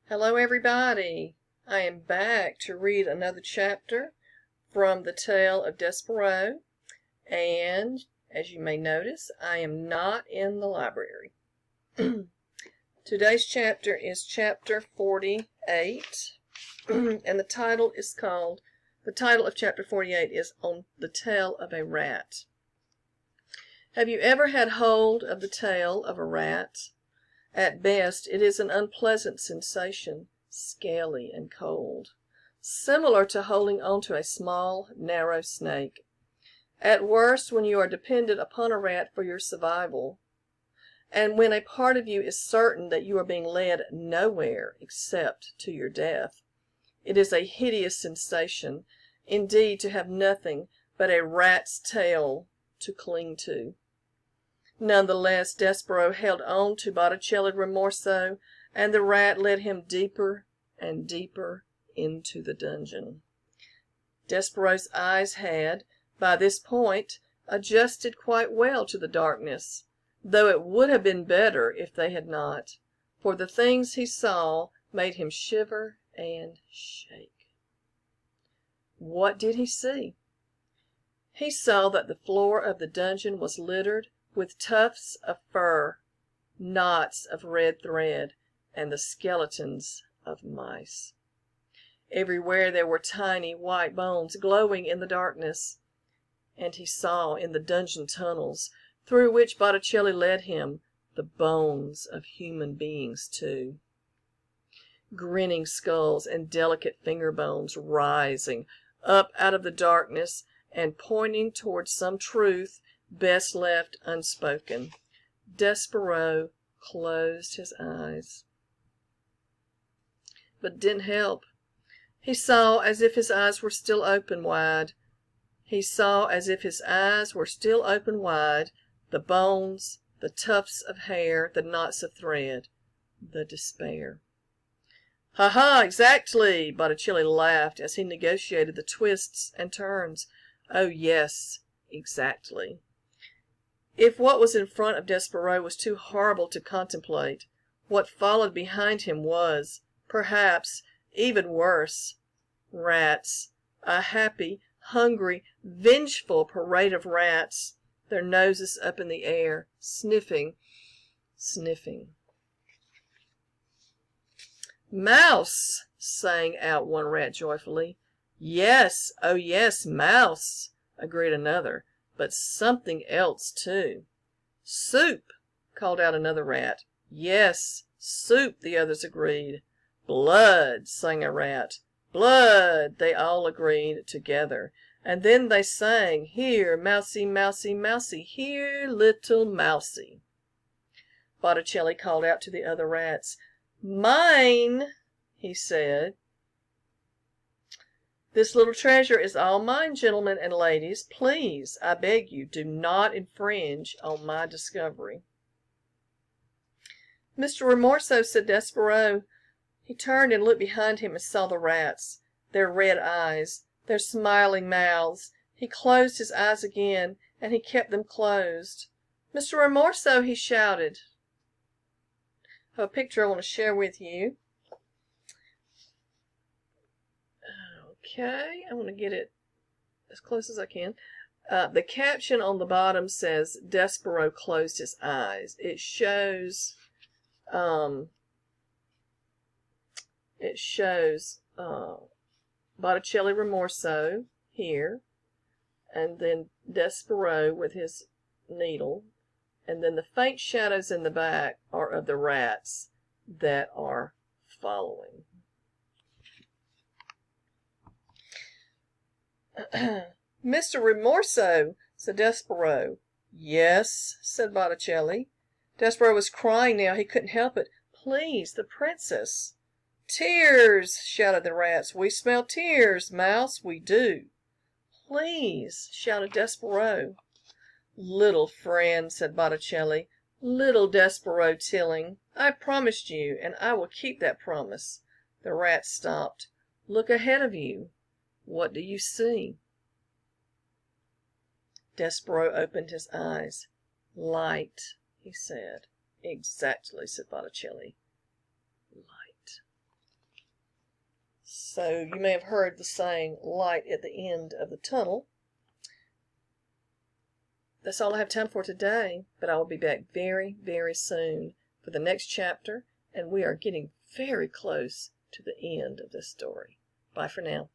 Hello everybody! I am back to read another chapter from the Tale of Despereaux, and as you may notice, I am not in the library. Today's chapter is chapter 48, and the title of chapter 48 is On the Tail of a Rat. Have you ever had hold of the tail of a rat? At best, it is an unpleasant sensation, scaly and cold, similar to holding on to a small, narrow snake. At worst, when you are dependent upon a rat for your survival, and when a part of you is certain that you are being led nowhere except to your death, it is a hideous sensation, indeed, to have nothing but a rat's tail to cling to. Nonetheless, Despereaux held on to Botticelli Rimorso, and the rat led him deeper and deeper into the dungeon. Despereaux's eyes had, by this point, adjusted quite well to the darkness, though it would have been better if they had not, for the things he saw made him shiver and shake. What did he see? He saw that the floor of the dungeon was littered with tufts of fur, knots of red thread, and the skeletons of mice. Everywhere there were tiny white bones glowing in the darkness, and he saw in the dungeon tunnels through which Botticelli led him the bones of human beings too. Grinning skulls and delicate finger bones rising up out of the darkness and pointing towards some truth best left unspoken. Despereaux closed his eyes, but it didn't help. He saw as if his eyes were still open wide. The bones, the tufts of hair, the knots of thread, the despair. "Ha ha, exactly!" Botticelli laughed as he negotiated the twists and turns. "Oh yes, exactly." If what was in front of Despereaux was too horrible to contemplate, what followed behind him was, perhaps, even worse. Rats, a happy, hungry, vengeful parade of rats, their noses up in the air, sniffing. "Mouse!" sang out one rat joyfully. "Yes, oh yes, mouse!" agreed another. "But something else, too." "Soup!" called out another rat. "Yes, soup," the others agreed. "Blood!" sang a rat. "Blood!" they all agreed together. And then they sang, "Here, mousie, mousie, mousie, here, little mousie." Botticelli called out to the other rats. "Mine," he said. "This little treasure is all mine, gentlemen and ladies. Please, I beg you, do not infringe on my discovery." "Mr. Rimorso," said Despereaux. He turned and looked behind him and saw the rats, their red eyes, their smiling mouths. He closed his eyes again, and he kept them closed. "Mr. Rimorso," he shouted. I have a picture I want to share with you. Okay, I want to get it as close as I can. The caption on the bottom says Despereaux closed his eyes. It shows Botticelli Rimorso here, and then Despereaux with his needle, and then the faint shadows in the back are of the rats that are following. "Mr. Rimorso," said Despereaux. "Yes," said Botticelli. Despereaux was crying now. He couldn't help it. "Please, the princess." "Tears!" shouted the rats. "We smell tears, mouse, we do." "Please," shouted Despereaux. "Little friend," said Botticelli. "Little Despereaux Tilling. I promised you, and I will keep that promise." The rats stopped. "Look ahead of you. What do you see?" Despereaux opened his eyes. "Light," he said. "Exactly," said Botticelli. "Light." So you may have heard the saying, light at the end of the tunnel. That's all I have time for today, but I will be back very, very soon for the next chapter, and we are getting very close to the end of this story. Bye for now.